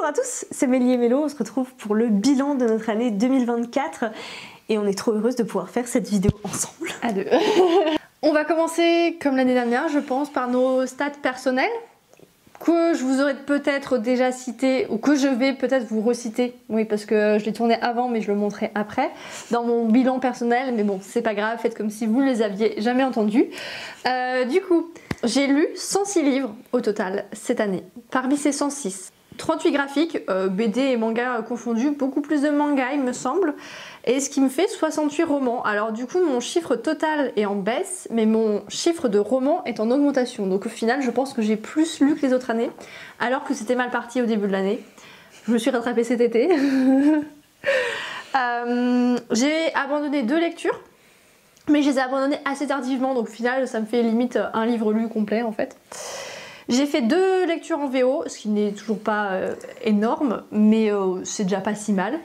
à tous, c'est Mélie et Mélo, on se retrouve pour le bilan de notre année 2024 et on est trop heureuse de pouvoir faire cette vidéo ensemble. À deux. On va commencer comme l'année dernière, je pense, par nos stats personnels que je vous aurais peut-être déjà cité ou que je vais peut-être vous reciter. Oui, parce que je l'ai tourné avant mais je le montrerai après dans mon bilan personnel, mais bon, c'est pas grave, faites comme si vous ne les aviez jamais entendus. Du coup, j'ai lu 106 livres au total cette année. Parmi ces 106, 38 graphiques, BD et manga confondus, beaucoup plus de manga il me semble, et ce qui me fait 68 romans. Alors du coup mon chiffre total est en baisse, mais mon chiffre de romans est en augmentation. Donc au final je pense que j'ai plus lu que les autres années, alors que c'était mal parti au début de l'année. Je me suis rattrapée cet été. J'ai abandonné 2 lectures, mais je les ai abandonnées assez tardivement, donc au final ça me fait limite un livre lu complet en fait. J'ai fait 2 lectures en VO, ce qui n'est toujours pas énorme, mais c'est déjà pas si mal,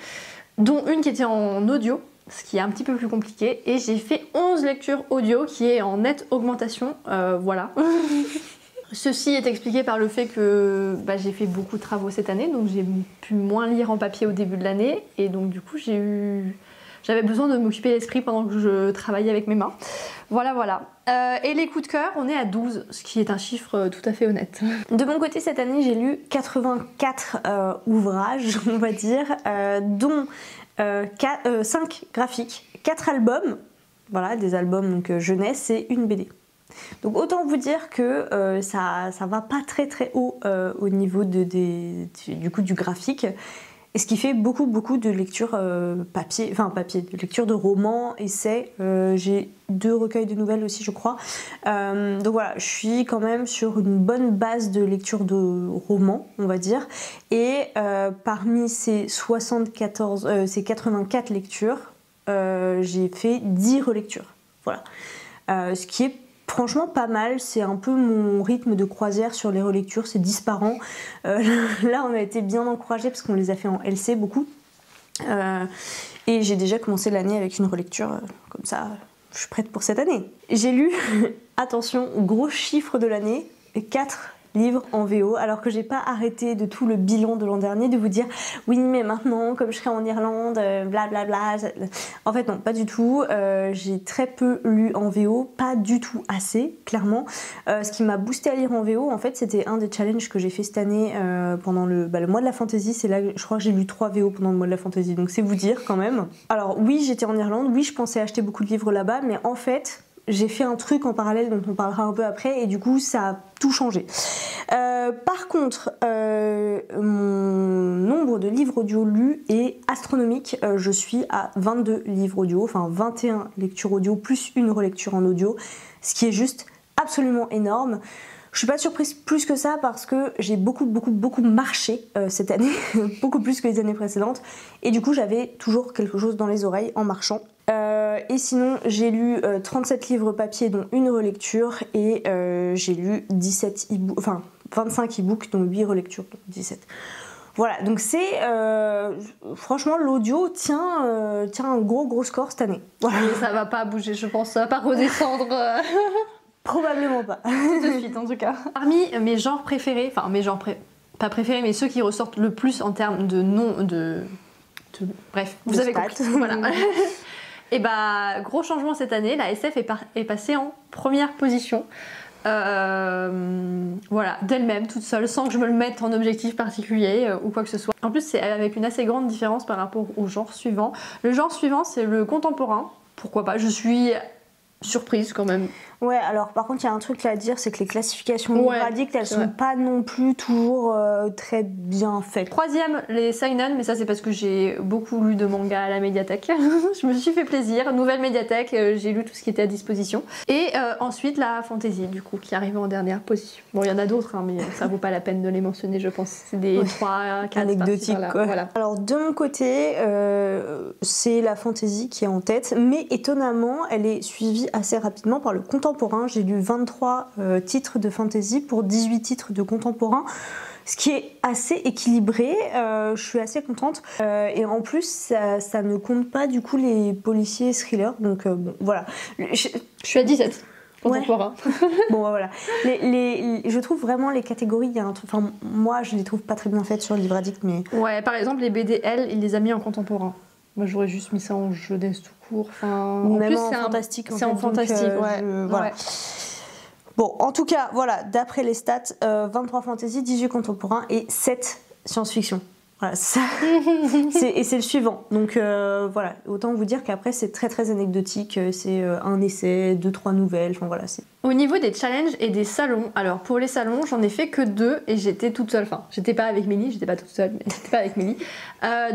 dont une qui était en audio, ce qui est un petit peu plus compliqué, et j'ai fait 11 lectures audio qui est en nette augmentation, voilà. Ceci est expliqué par le fait que j'ai fait beaucoup de travaux cette année, donc j'ai pu moins lire en papier au début de l'année, et donc du coup j'avais besoin de m'occuper l'esprit pendant que je travaillais avec mes mains. Voilà, voilà. Et les coups de cœur, on est à 12, ce qui est un chiffre tout à fait honnête. De mon côté, cette année, j'ai lu 84 ouvrages, on va dire, dont 5 graphiques, 4 albums, voilà, des albums donc, jeunesse et une BD. Donc autant vous dire que ça va pas très très haut au niveau du coup du graphique. Et ce qui fait beaucoup de lectures de lecture de romans, essais. J'ai 2 recueils de nouvelles aussi, je crois. Donc voilà, je suis quand même sur une bonne base de lecture de romans, on va dire. Et parmi ces 84 lectures, j'ai fait 10 relectures. Voilà. Ce qui est franchement pas mal, c'est un peu mon rythme de croisière sur les relectures, c'est 10 par an. Là on a été bien encouragés parce qu'on les a fait en LC beaucoup. Et j'ai déjà commencé l'année avec une relecture, comme ça je suis prête pour cette année. J'ai lu, attention, gros chiffre de l'année, 4 livres en VO, alors que j'ai pas arrêté de tout le bilan de l'an dernier de vous dire oui mais maintenant comme je serai en Irlande blablabla. En fait non, pas du tout. J'ai très peu lu en VO, pas du tout assez clairement. Ce qui m'a boosté à lire en VO en fait c'était un des challenges que j'ai fait cette année pendant le mois de la fantasy. C'est là je crois que j'ai lu 3 VO pendant le mois de la fantasy, donc c'est vous dire quand même. Alors oui j'étais en Irlande, oui je pensais acheter beaucoup de livres là-bas, mais en fait j'ai fait un truc en parallèle dont on parlera un peu après et du coup ça a tout changé. Par contre, mon nombre de livres audio lus est astronomique. Je suis à 22 livres audio, enfin 21 lectures audio plus une relecture en audio, ce qui est juste absolument énorme. Je suis pas surprise plus que ça parce que j'ai beaucoup marché cette année, beaucoup plus que les années précédentes, et du coup j'avais toujours quelque chose dans les oreilles en marchant. Et sinon j'ai lu 37 livres papier dont une relecture et j'ai lu 25 e-books dont 8 relectures, donc 17. Voilà, donc c'est franchement l'audio tient un gros score cette année. Voilà. Mais ça va pas bouger, je pense, ça va pas redescendre. Probablement pas. Tout de suite en tout cas. Parmi mes genres préférés, enfin mes genres pas préférés, mais ceux qui ressortent le plus en termes de bref, vous avez compris. Voilà. Et gros changement cette année, la SF est passée en première position. Voilà, d'elle-même, toute seule, sans que je me le mette en objectif particulier ou quoi que ce soit. En plus, c'est avec une assez grande différence par rapport au genre suivant. Le genre suivant, c'est le contemporain. Pourquoi pas, je suis surprise quand même. Ouais, alors par contre il y a un truc là à dire, c'est que les classifications radicales elles sont pas non plus toujours très bien faites. 3ème, les seinen, mais ça c'est parce que j'ai beaucoup lu de manga à la médiathèque. Je me suis fait plaisir, nouvelle médiathèque, j'ai lu tout ce qui était à disposition. Et ensuite la fantasy du coup qui arrive en dernière position. Bon il y en a d'autres mais ça vaut pas la peine de les mentionner je pense. C'est des 3, 4 anecdotiques quoi. Voilà. Alors de mon côté c'est la fantasy qui est en tête, mais étonnamment elle est suivie assez rapidement par le contemporain. J'ai lu 23 titres de fantasy pour 18 titres de contemporain, ce qui est assez équilibré. Je suis assez contente. Et en plus, ça ne compte pas du coup les policiers thrillers. Donc bon, voilà. Je suis à 17. contemporain. Bon, voilà. Je trouve vraiment les catégories, il y a un truc. Enfin, moi, je les trouve pas très bien faites sur le livre addict, mais. Ouais, par exemple, les BDL, il les a mis en contemporain. Moi, j'aurais juste mis ça en jeunesse tout court. Enfin, Ou en même plus, en c'est fantastique. C'est en fantastique, Voilà. Ouais. Bon, en tout cas, voilà, d'après les stats, 23 fantasy, 18 contemporains et 7 science-fiction. Voilà, ça. Et c'est le suivant. Donc voilà, autant vous dire qu'après c'est très très anecdotique. C'est un essai, 2-3 nouvelles. Enfin voilà, c'est. Au niveau des challenges et des salons, alors pour les salons, j'en ai fait que 2 et j'étais toute seule. Enfin, j'étais pas avec Mélie, j'étais pas toute seule, mais j'étais pas avec Mélie.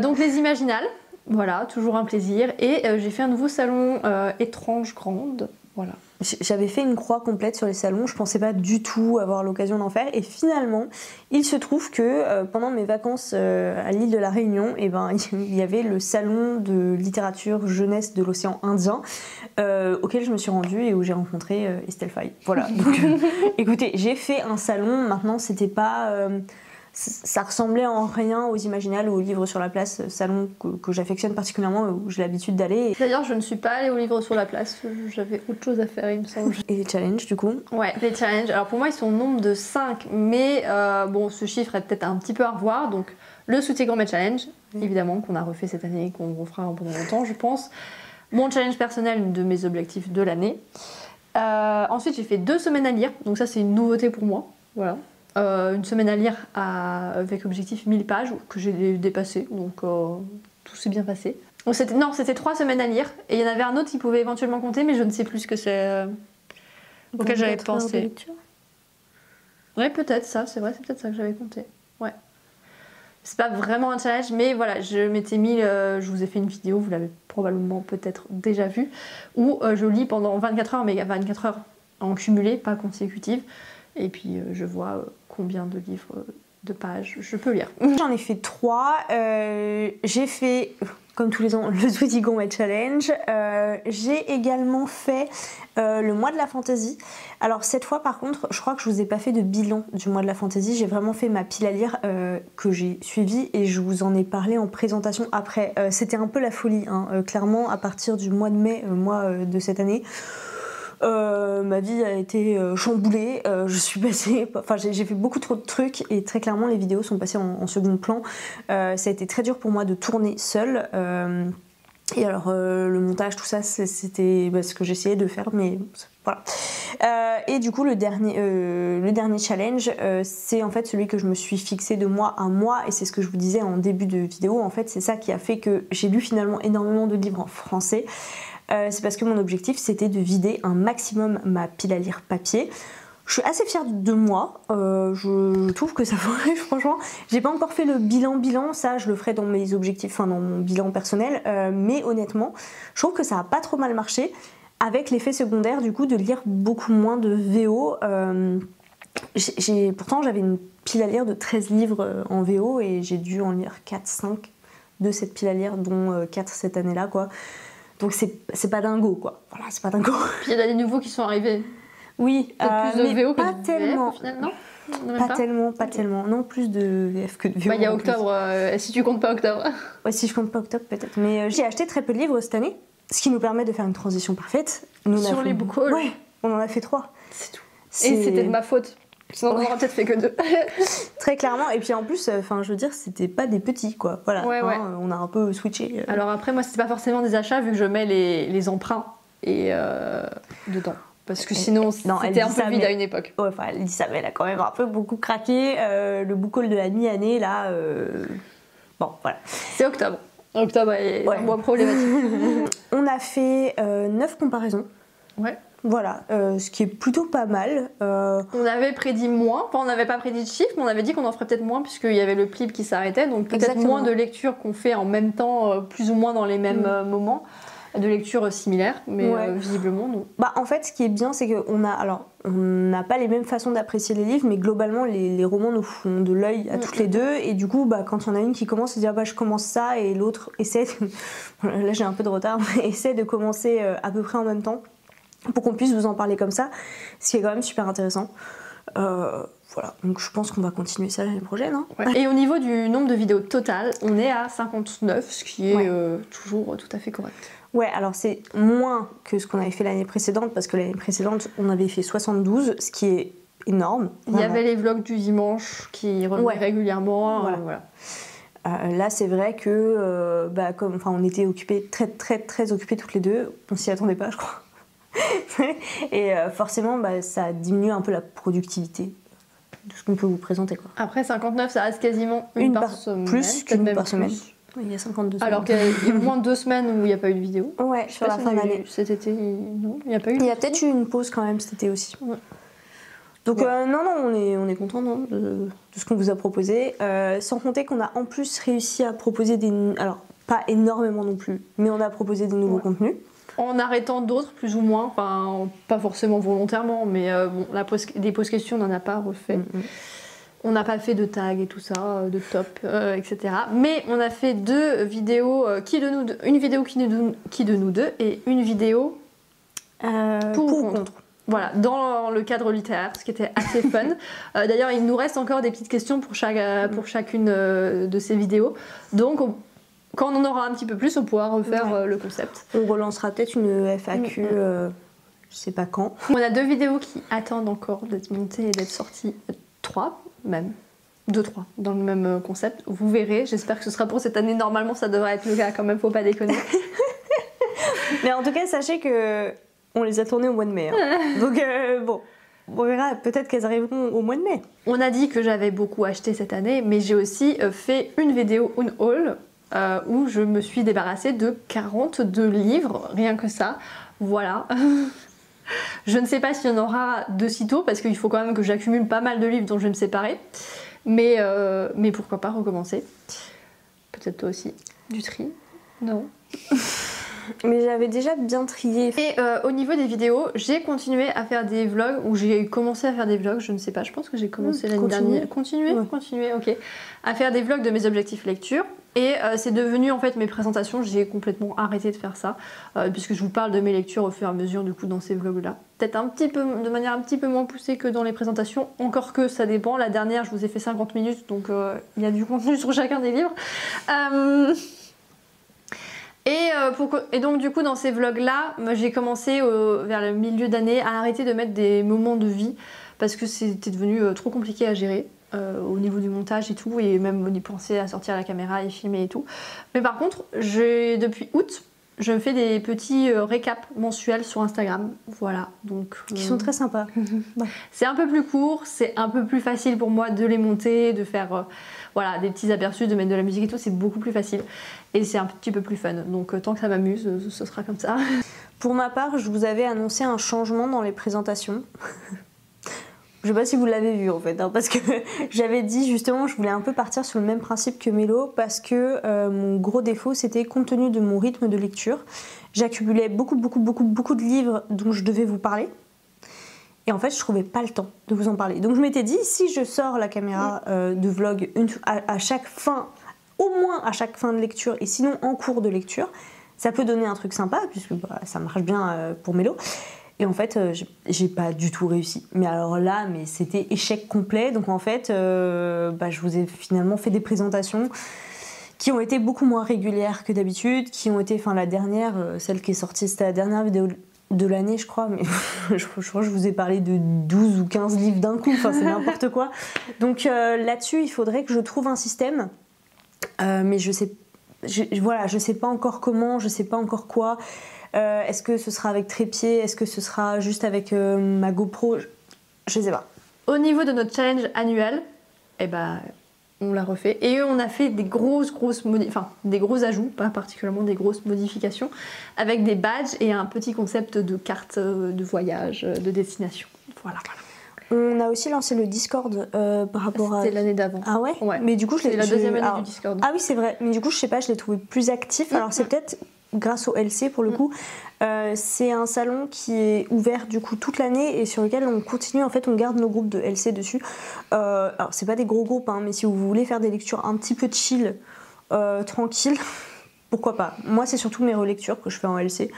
Donc les Imaginales, voilà, toujours un plaisir. Et j'ai fait un nouveau salon étrange grande, voilà. J'avais fait une croix complète sur les salons, je pensais pas du tout avoir l'occasion d'en faire et finalement il se trouve que pendant mes vacances à l'île de la Réunion, il y avait le salon de littérature jeunesse de l'océan Indien auquel je me suis rendue et où j'ai rencontré Estelle Faye. Voilà, donc écoutez, j'ai fait un salon, maintenant c'était pas... ça ressemblait en rien aux Imaginales ou aux livres sur la place, salon que j'affectionne particulièrement, où j'ai l'habitude d'aller. D'ailleurs, je ne suis pas allée aux livres sur la place, j'avais autre chose à faire, il me semble. Et les challenges, du coup? Ouais, les challenges. Alors pour moi, ils sont au nombre de 5, mais bon, ce chiffre est peut-être un petit peu à revoir. Donc, le Soutien Gourmet Challenge, évidemment, qu'on a refait cette année, qu'on refera pendant longtemps, je pense. Mon challenge personnel de mes objectifs de l'année. Ensuite, j'ai fait 2 semaines à lire, donc ça, c'est une nouveauté pour moi. Voilà. Une semaine à lire avec objectif 1000 pages que j'ai dépassé, donc tout s'est bien passé. C'était 3 semaines à lire et il y en avait un autre qui pouvait éventuellement compter, mais je ne sais plus ce que c'est auquel j'avais pensé. Ouais, peut-être ça, c'est vrai, c'est peut-être ça que j'avais compté. Ouais. C'est pas vraiment un challenge, mais voilà, je m'étais mis, je vous ai fait une vidéo, vous l'avez probablement peut-être déjà vue, où je lis pendant 24 heures, mais 24 heures en cumulé, pas consécutive. Et puis je vois combien de livres, de pages je peux lire. J'en ai fait 3. J'ai fait, comme tous les ans, le Sweetie Gourmet Challenge. J'ai également fait le mois de la fantaisie. Alors cette fois par contre, je crois que je vous ai pas fait de bilan du mois de la fantaisie. J'ai vraiment fait ma pile à lire que j'ai suivie et je vous en ai parlé en présentation après. C'était un peu la folie, hein. Clairement à partir du mois de mai, de cette année. Ma vie a été chamboulée, je suis passée, enfin j'ai fait beaucoup trop de trucs et très clairement les vidéos sont passées en second plan. Ça a été très dur pour moi de tourner seule. Et alors le montage, tout ça, c'était ce que j'essayais de faire, mais voilà. Et du coup le dernier challenge, c'est en fait celui que je me suis fixé de mois à mois, et c'est ce que je vous disais en début de vidéo. En fait c'est ça qui a fait que j'ai lu finalement énormément de livres en français. C'est parce que mon objectif c'était de vider un maximum ma pile à lire papier. Je suis assez fière de moi, je trouve que ça pourrait, franchement. J'ai pas encore fait le bilan, ça je le ferai dans mes objectifs, enfin dans mon bilan personnel, mais honnêtement, je trouve que ça a pas trop mal marché, avec l'effet secondaire du coup de lire beaucoup moins de VO. Pourtant j'avais une pile à lire de 13 livres en VO et j'ai dû en lire 4-5 de cette pile à lire, dont 4 cette année-là, quoi. Donc c'est pas dingo, quoi. Voilà, c'est pas dingo. Puis il y en a des nouveaux qui sont arrivés. Oui, plus de VO que pas de tellement. VF, au final, non, pas tellement. Non, plus de VF que de VO. Il y a octobre, si tu comptes pas octobre. Ouais, si je compte pas octobre, peut-être. Mais j'ai acheté très peu de livres cette année, ce qui nous permet de faire une transition parfaite. Sur les book hauls. Ouais, on en a fait 3. C'est tout. Et c'était de ma faute. Sinon, on aurait peut-être fait que 2. Très clairement. Et puis en plus, je veux dire, c'était pas des petits, quoi. Voilà. Ouais. On a un peu switché. Alors après, moi, c'était pas forcément des achats, vu que je mets les emprunts et dedans. Parce que sinon, c'était un peu vide à une époque. Ouais, enfin, elle dit ça, mais elle a quand même un peu beaucoup craqué. Le book haul de la mi-année, là... Bon, voilà. C'est octobre. Octobre est un mois problématique. On a fait 9 comparaisons. Ouais. Voilà, ce qui est plutôt pas mal. On avait prédit moins, enfin on n'avait pas prédit de chiffres, mais on avait dit qu'on en ferait peut-être moins puisqu'il y avait le PLIB qui s'arrêtait, donc peut-être moins de lectures qu'on fait en même temps, plus ou moins dans les mêmes moments, de lectures similaires, mais visiblement non. Bah en fait, ce qui est bien, c'est qu'on n'a pas les mêmes façons d'apprécier les livres, mais globalement les romans nous font de l'œil à toutes les deux, et du coup, quand il y en a une qui commence à dire je commence ça, et l'autre essaie, là j'ai un peu de retard, mais essaie de commencer à peu près en même temps, pour qu'on puisse vous en parler comme ça, ce qui est quand même super intéressant. Voilà, donc je pense qu'on va continuer ça l'année prochaine. Hein. Ouais. Et au niveau du nombre de vidéos total, on est à 59, ce qui est toujours tout à fait correct. Ouais, alors c'est moins que ce qu'on avait fait l'année précédente, parce que l'année précédente, on avait fait 72, ce qui est énorme. Vraiment. Il y avait les vlogs du dimanche qui revenaient régulièrement. Voilà. Là, c'est vrai que, comme on était occupés, très occupés toutes les deux, on s'y attendait pas, je crois. Et forcément, ça diminue un peu la productivité de ce qu'on peut vous présenter, quoi. Après 59, ça reste quasiment une par semaine. Plus qu'une par semaine. Il y a 52 semaines. Alors qu'il y a au moins 2 semaines où il n'y a pas eu de vidéo. Ouais, sur la fin d'année. Cet été, non, il n'y a pas eu. Il y a peut-être eu une pause quand même cet été aussi. Ouais. Donc non, on est content de ce qu'on vous a proposé. Sans compter qu'on a en plus réussi à proposer alors pas énormément non plus, mais on a proposé des nouveaux contenus. En arrêtant d'autres, plus ou moins, enfin pas forcément volontairement, mais des pauses questions, on n'en a pas refait. On n'a pas fait de tag et tout ça, de top, etc. Mais on a fait 2 vidéos, une vidéo qui de nous deux et une vidéo pour ou contre. Voilà, dans le cadre littéraire, ce qui était assez fun. D'ailleurs, il nous reste encore des petites questions pour chacune de ces vidéos. Donc, quand on en aura un petit peu plus, on pourra refaire le concept. On relancera peut-être une FAQ, je sais pas quand. On a 2 vidéos qui attendent encore d'être montées et d'être sorties. 3 même. 2-3 dans le même concept. Vous verrez, j'espère que ce sera pour cette année. Normalement, ça devrait être le cas quand même, faut pas déconner. Mais en tout cas, sachez que on les a tournées au mois de mai. Hein. Donc bon, on verra, peut-être qu'elles arriveront au mois de mai. On a dit que j'avais beaucoup acheté cette année, mais j'ai aussi fait une vidéo, une haul, où je me suis débarrassée de 42 livres, rien que ça. Voilà. Je ne sais pas s'il y en aura de sitôt, parce qu'il faut quand même que j'accumule pas mal de livres dont je vais me séparer. Mais pourquoi pas recommencer. Peut-être toi aussi. Du tri? Non. Mais j'avais déjà bien trié. Et au niveau des vidéos, j'ai continué à faire des vlogs, ou j'ai commencé à faire des vlogs, je ne sais pas, je pense que j'ai commencé l'année dernière. Continuer, ok. À faire des vlogs de mes objectifs lecture. Et c'est devenu en fait mes présentations, j'ai complètement arrêté de faire ça, puisque je vous parle de mes lectures au fur et à mesure du coup dans ces vlogs là. Peut-être de manière un petit peu moins poussée que dans les présentations, encore que ça dépend. La dernière, je vous ai fait 50 minutes, donc il y a du contenu sur chacun des livres. Et donc du coup dans ces vlogs là, j'ai commencé vers le milieu d'année à arrêter de mettre des moments de vie parce que c'était devenu trop compliqué à gérer au niveau du montage et tout, et même on y pensait à sortir la caméra et filmer et tout. Mais par contre, depuis août, je fais des petits récaps mensuels sur Instagram, voilà. Donc qui sont très sympas. C'est un peu plus court, c'est un peu plus facile pour moi de les monter, de faire voilà, des petits aperçus, de mettre de la musique et tout, c'est beaucoup plus facile. Et c'est un petit peu plus fun. Donc tant que ça m'amuse, ce sera comme ça. Pour ma part, je vous avais annoncé un changement dans les présentations. Je sais pas si vous l'avez vu en fait, hein, parce que j'avais dit justement je voulais un peu partir sur le même principe que Mélo, parce que mon gros défaut c'était, compte tenu de mon rythme de lecture, j'accumulais beaucoup de livres dont je devais vous parler. Et en fait, je trouvais pas le temps de vous en parler. Donc je m'étais dit, si je sors la caméra de vlog à chaque fin, au moins à chaque fin de lecture, et sinon en cours de lecture, ça peut donner un truc sympa, puisque ça marche bien pour Mélo. Et en fait, j'ai pas du tout réussi. Mais alors là, c'était échec complet. Donc en fait, je vous ai finalement fait des présentations qui ont été beaucoup moins régulières que d'habitude, qui ont été, la dernière, celle qui est sortie, c'était la dernière vidéo de l'année, je crois, mais je crois que je vous ai parlé de 12 ou 15 livres d'un coup, c'est n'importe quoi. Donc là-dessus, il faudrait que je trouve un système, mais je sais pas encore comment, je sais pas encore quoi. Est-ce que ce sera avec trépied? Est-ce que ce sera juste avec ma GoPro? Je sais pas. Au niveau de notre challenge annuel, on l'a refait. Et on a fait des des gros ajouts, pas particulièrement des grosses modifications, avec des badges et un petit concept de carte de voyage, de destination. Voilà. On a aussi lancé le Discord par rapport à... C'était l'année d'avant. Ah ouais? Mais du coup, c'est la deuxième année du Discord. Ah oui, c'est vrai. Mais du coup, je sais pas, je l'ai trouvé plus actif. Alors c'est peut-être grâce au LC pour le coup. C'est un salon qui est ouvert du coup toute l'année et sur lequel on continue, en fait on garde nos groupes de LC dessus. Alors c'est pas des gros groupes, mais si vous voulez faire des lectures un petit peu chill, tranquille, pourquoi pas. Moi c'est surtout mes relectures que je fais en LC.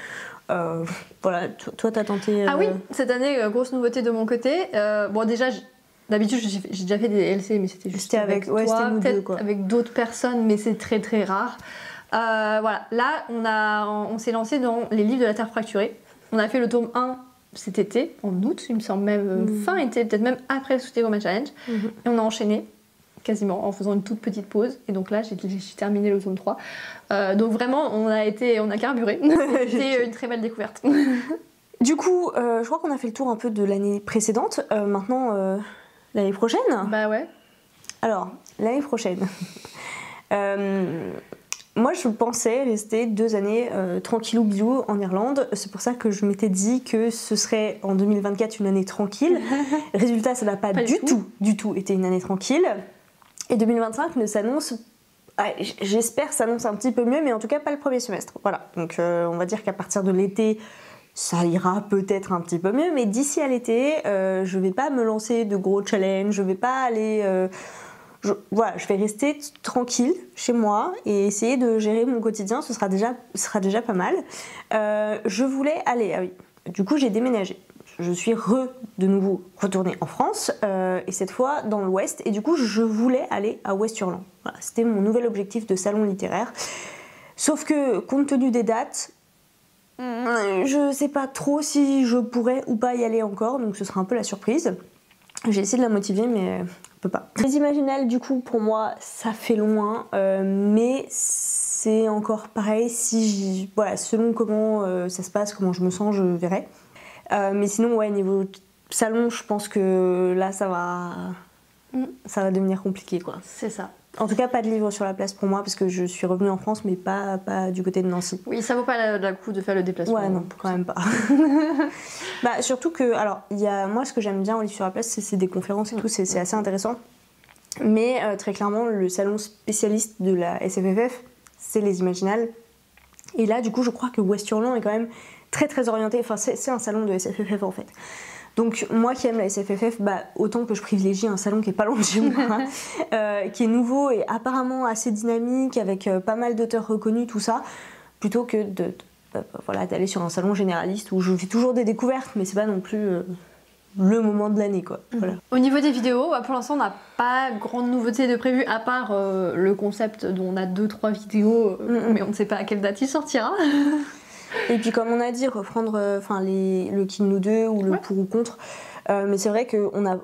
Voilà, toi t'as tenté... Ah oui, cette année, grosse nouveauté de mon côté. Bon déjà, D'habitude, j'ai déjà fait des LC, mais c'était juste avec toi, peut-être avec d'autres personnes, mais c'est très très rare. Voilà, là, on s'est lancé dans les livres de la Terre fracturée. On a fait le tome 1 cet été, en août, il me semble même, fin été, peut-être même après le Sweetie Gourmet Challenge. Et on a enchaîné, quasiment, en faisant une toute petite pause. Et donc là, j'ai terminé le tome 3. Donc vraiment, on a carburé. C'était une très belle découverte. Du coup, je crois qu'on a fait le tour un peu de l'année précédente. Maintenant, l'année prochaine. Bah ouais. Alors, l'année prochaine. Moi, je pensais rester 2 années tranquillou bilou en Irlande. C'est pour ça que je m'étais dit que ce serait en 2024 une année tranquille. Résultat, ça n'a pas du tout été une année tranquille. Et 2025 ne s'annonce, j'espère, s'annonce un petit peu mieux, mais en tout cas pas le premier semestre. Voilà. Donc, on va dire qu'à partir de l'été, ça ira peut-être un petit peu mieux. Mais d'ici à l'été, je vais pas me lancer de gros challenges. Je vais pas aller. Voilà, je vais rester tranquille chez moi et essayer de gérer mon quotidien, ce sera déjà pas mal. Je voulais aller, ah oui, du coup j'ai déménagé. Je suis de nouveau retournée en France et cette fois dans l'Ouest et du coup je voulais aller à Westurland. Voilà, c'était mon nouvel objectif de salon littéraire. Sauf que compte tenu des dates, je sais pas trop si je pourrais ou pas y aller encore, donc ce sera un peu la surprise. J'ai essayé de la motiver mais peut pas. Les Imaginales, du coup, pour moi, ça fait loin, mais c'est encore pareil. Voilà, selon comment ça se passe, comment je me sens, je verrai. Mais sinon, ouais, niveau salon, je pense que là, ça va devenir compliqué, quoi. C'est ça. En tout cas, pas de livre sur la place pour moi, parce que je suis revenue en France, mais pas du côté de Nancy. Oui, ça vaut pas le coup de faire le déplacement. Ouais, non, quand même pas. Bah, surtout que, alors, moi, ce que j'aime bien au livre sur la place, c'est des conférences et tout, c'est assez intéressant. Mais très clairement, le salon spécialiste de la SFFF, c'est les Imaginales. Et là, du coup, je crois que Westurland est quand même très très orienté. Enfin, c'est un salon de SFFF en fait. Donc moi qui aime la SFFF, bah, autant que je privilégie un salon qui est pas loin de chez moi, qui est nouveau et apparemment assez dynamique, avec pas mal d'auteurs reconnus, tout ça, plutôt que d'aller sur un salon généraliste où je fais toujours des découvertes, mais c'est pas non plus le moment de l'année, quoi. Voilà. Au niveau des vidéos, bah, pour l'instant on n'a pas grande nouveauté de prévu à part le concept dont on a 2-3 vidéos, mais on ne sait pas à quelle date il sortira. Et puis comme on a dit, reprendre le Kill Nous 2 ou le pour ou contre. Mais c'est vrai qu'on ne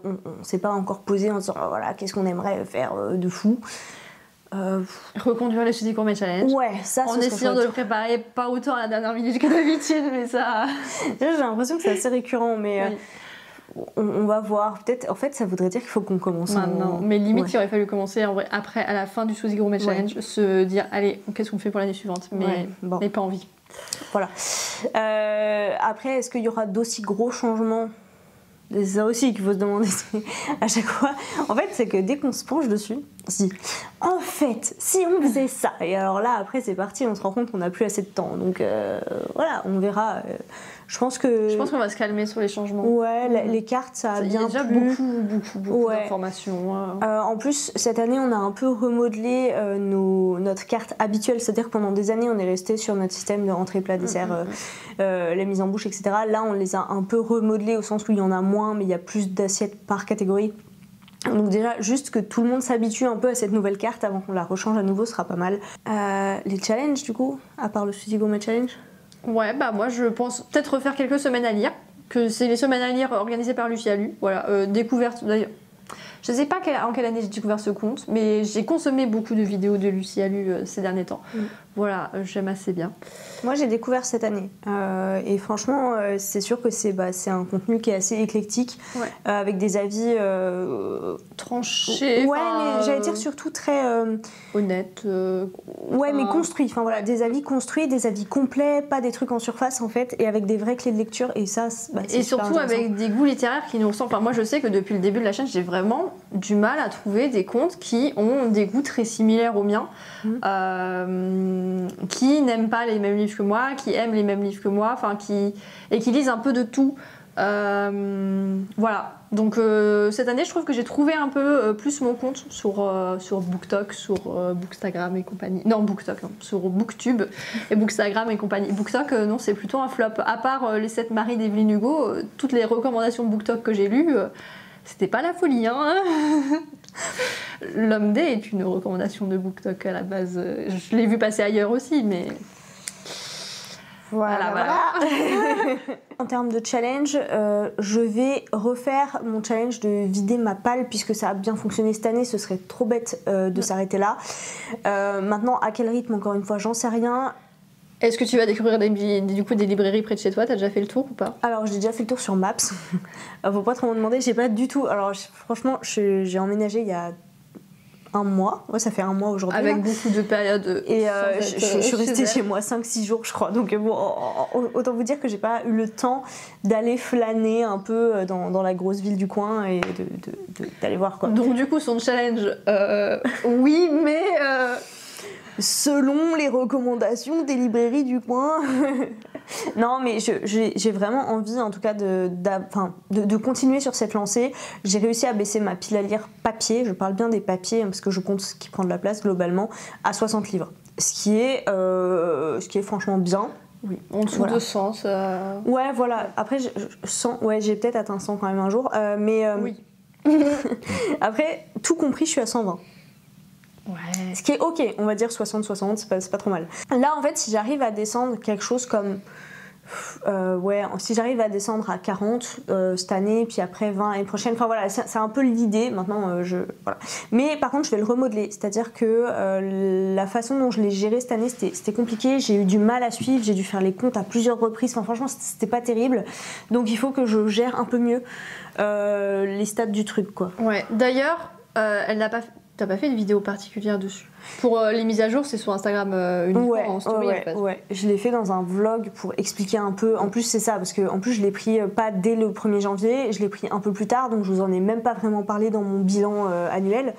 s'est pas encore posé en disant voilà, qu'est-ce qu'on aimerait faire de fou. Reconduire les Sweetie Gourmet Challenge. Ouais, ça en essayant de le préparer pas autant à la dernière minute que d'habitude, mais ça. J'ai l'impression que c'est assez récurrent, mais on va voir. Peut-être, en fait, ça voudrait dire qu'il faut qu'on commence maintenant. Mais limite, il aurait fallu commencer en vrai, après, à la fin du Sweetie Gourmet Challenge, se dire allez, qu'est-ce qu'on fait pour l'année suivante, mais pas envie. Voilà. Après, est-ce qu'il y aura d'aussi gros changements? C'est ça aussi qu'il faut se demander à chaque fois. En fait, c'est que dès qu'on se penche dessus, on se dit en fait, si on faisait ça. Et alors là, après, c'est parti, on se rend compte qu'on n'a plus assez de temps. Donc voilà, on verra. Je pense qu'on va se calmer sur les changements. Ouais, les cartes, ça a bien déjà beaucoup d'informations. En plus, cette année, on a un peu remodelé notre carte habituelle. C'est-à-dire que pendant des années, on est resté sur notre système de rentrée plat dessert, la mise en bouche, etc. Là, on les a un peu remodelés au sens où il y en a moins, mais il y a plus d'assiettes par catégorie. Donc déjà, juste que tout le monde s'habitue un peu à cette nouvelle carte avant qu'on la rechange à nouveau, ce sera pas mal. Les challenges, du coup, à part le Sweetie Gourmet Challenge. Ouais, bah moi je pense peut-être refaire quelques semaines à lire, que c'est les semaines à lire organisées par Lucie Alu. Voilà, découverte d'ailleurs. Je sais pas en quelle année j'ai découvert ce compte, mais j'ai consommé beaucoup de vidéos de Lucie Alu ces derniers temps. Voilà, j'aime assez bien. Moi j'ai découvert cette année et franchement c'est sûr que c'est un contenu qui est assez éclectique, avec des avis tranchés. Ouais, mais j'allais dire surtout très honnêtes. Ouais, mais construits. Enfin voilà, des avis construits, des avis complets, pas des trucs en surface en fait, et avec des vraies clés de lecture. Et ça, et surtout avec des goûts littéraires qui nous ressemblent. Enfin moi je sais que depuis le début de la chaîne, j'ai vraiment du mal à trouver des comptes qui ont des goûts très similaires aux miens. Qui n'aiment pas les mêmes livres que moi, qui aiment les mêmes livres que moi, et qui lisent un peu de tout. Voilà. Donc cette année, je trouve que j'ai trouvé un peu plus mon compte sur BookTok, sur Bookstagram et compagnie. Non, BookTok, non, sur Booktube et Bookstagram et compagnie. BookTok, non, c'est plutôt un flop. À part les 7 maris d'Evelyne Hugo, toutes les recommandations de BookTok que j'ai lues, C'était pas la folie, hein. L'homme D est une recommandation de BookTok à la base. Je l'ai vu passer ailleurs aussi, mais... Voilà. En termes de challenge, je vais refaire mon challenge de vider ma palle puisque ça a bien fonctionné cette année, ce serait trop bête de s'arrêter là. Maintenant, à quel rythme, encore une fois, j'en sais rien. Est-ce que tu vas découvrir des librairies près de chez toi? T'as déjà fait le tour ou pas? Alors j'ai déjà fait le tour sur Maps. Faut pas trop me demander, j'ai pas du tout... Alors franchement, j'ai emménagé il y a un mois, ouais, ça fait un mois aujourd'hui. Avec beaucoup de périodes. Et je suis restée chez moi 5-6 jours, je crois. Donc bon, autant vous dire que j'ai pas eu le temps d'aller flâner un peu dans la grosse ville du coin et d'aller voir quoi. Donc du coup, son challenge, oui, mais... Selon les recommandations des librairies du coin. Non, mais j'ai vraiment envie, en tout cas, de continuer sur cette lancée. J'ai réussi à baisser ma pile à lire papier, je parle bien des papiers, parce que je compte ce qui prend de la place globalement, à 60 livres. Ce qui est franchement bien. Oui, en dessous de 100, ça... Ouais, voilà. Après, j'ai peut-être atteint 100 quand même un jour, mais... Oui. Après, tout compris, je suis à 120. Ouais. Ce qui est ok, on va dire 60-60, c'est pas trop mal. Là, en fait, si j'arrive à descendre quelque chose comme... si j'arrive à descendre à 40 cette année, puis après 20 l'année prochaine, enfin voilà, c'est un peu l'idée. Maintenant, voilà. Mais par contre, je vais le remodeler, c'est-à-dire que la façon dont je l'ai géré cette année, c'était compliqué, j'ai eu du mal à suivre, j'ai dû faire les comptes à plusieurs reprises, enfin franchement, c'était pas terrible. Donc il faut que je gère un peu mieux les stats du truc, quoi. Ouais, d'ailleurs, t'as pas fait de vidéo particulière dessus? Pour les mises à jour, c'est sur Instagram uniquement en story. Ouais, je l'ai fait dans un vlog pour expliquer un peu. En plus, c'est ça, parce que en plus, je l'ai pris pas dès le 1er janvier, je l'ai pris un peu plus tard, donc je vous en ai même pas vraiment parlé dans mon bilan annuel.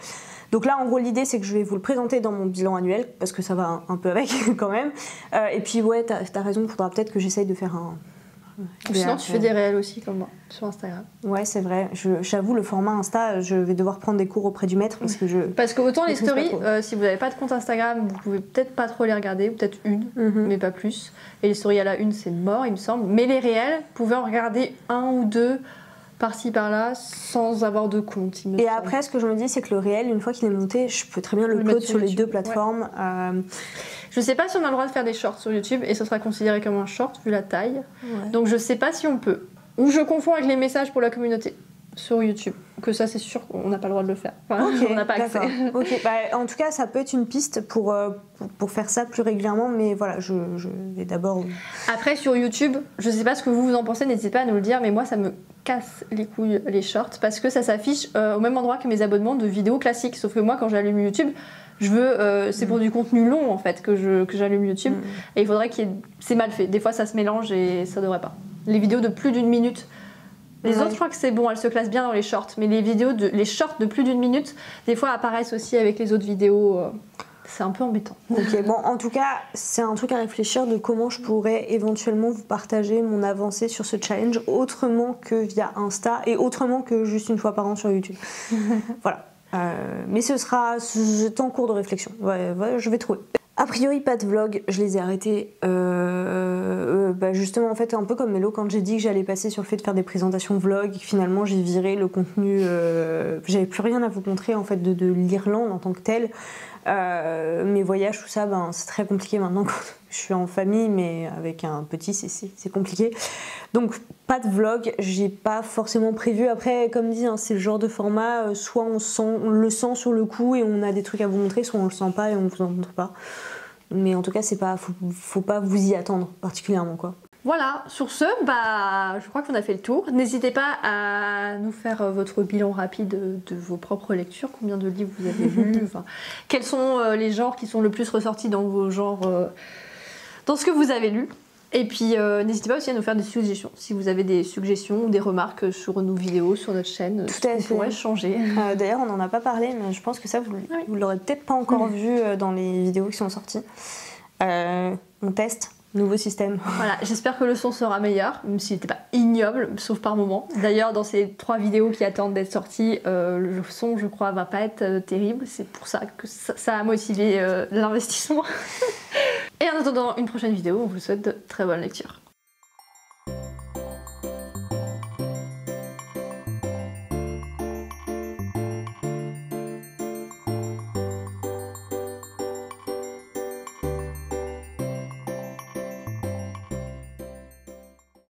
Donc là, en gros, l'idée, c'est que je vais vous le présenter dans mon bilan annuel, parce que ça va un peu avec quand même. Et puis, ouais, t'as raison, il faudra peut-être que j'essaye de faire un... Sinon, tu fais des réels aussi, comme moi, sur Instagram. Ouais, c'est vrai. J'avoue, le format Insta, je vais devoir prendre des cours auprès du maître parce que Parce que autant les stories, si vous n'avez pas de compte Instagram, vous pouvez peut-être pas trop les regarder, ou peut-être une, mais pas plus. Et les stories à la une, c'est mort, il me semble. Mais les réels, vous pouvez en regarder un ou deux par-ci par-là sans avoir de compte. Il me semble. Après, ce que je me dis, c'est que le réel, une fois qu'il est monté, je peux très bien le upload sur les deux plateformes. Ouais. Je sais pas si on a le droit de faire des shorts sur YouTube et ce sera considéré comme un short vu la taille. Ouais. Donc je sais pas si on peut. Ou je confonds avec les messages pour la communauté sur YouTube. Que ça, c'est sûr qu'on n'a pas le droit de le faire. Enfin, on n'a pas accès. Ok, en tout cas, ça peut être une piste pour faire ça plus régulièrement, mais voilà, je vais d'abord... Après, sur YouTube, je sais pas ce que vous en pensez, n'hésitez pas à nous le dire, mais moi, ça me casse les couilles, les shorts, parce que ça s'affiche au même endroit que mes abonnements de vidéos classiques. Sauf que moi, quand j'allume YouTube, je veux... c'est pour du contenu long, en fait, que j'allume YouTube. Et il faudrait qu'il y ait... C'est mal fait. Des fois, ça se mélange et ça devrait pas. Les vidéos de plus d'une minute... Les autres, je crois que c'est bon, elles se classent bien dans les shorts, mais les shorts de plus d'une minute, des fois apparaissent aussi avec les autres vidéos. C'est un peu embêtant. Ok, bon, en tout cas, c'est un truc à réfléchir de comment je pourrais éventuellement vous partager mon avancée sur ce challenge autrement que via Insta et autrement que juste une fois par an sur YouTube. Voilà. Mais c'est en cours de réflexion. Ouais, je vais trouver. A priori, pas de vlog, je les ai arrêtés justement en fait un peu comme Mélo quand j'ai dit que j'allais passer sur le fait de faire des présentations vlog et que finalement j'ai viré le contenu, j'avais plus rien à vous montrer en fait de l'Irlande en tant que telle. Mes voyages, tout ça, c'est très compliqué maintenant quand je suis en famille, mais avec un petit, c'est compliqué. Donc, pas de vlog, j'ai pas forcément prévu. Après, comme dit, c'est le genre de format, soit on le sent sur le coup et on a des trucs à vous montrer, soit on le sent pas et on vous en montre pas. Mais en tout cas, faut pas vous y attendre particulièrement, quoi. Voilà, sur ce, je crois qu'on a fait le tour. N'hésitez pas à nous faire votre bilan rapide de vos propres lectures, combien de livres vous avez lus, quels sont les genres qui sont le plus ressortis dans vos genres, dans ce que vous avez lu. Et puis n'hésitez pas aussi à nous faire des suggestions, si vous avez des suggestions ou des remarques sur nos vidéos, sur notre chaîne, on pourrait changer. D'ailleurs, on n'en a pas parlé, mais je pense que ça, vous l'aurez peut-être pas encore vu dans les vidéos qui sont sorties. On teste. Nouveau système. Voilà, j'espère que le son sera meilleur, même s'il n'était pas ignoble, sauf par moment. D'ailleurs, dans ces 3 vidéos qui attendent d'être sorties, le son, je crois, va pas être terrible. C'est pour ça que ça a motivé l'investissement. Et en attendant une prochaine vidéo, on vous souhaite de très bonnes lectures.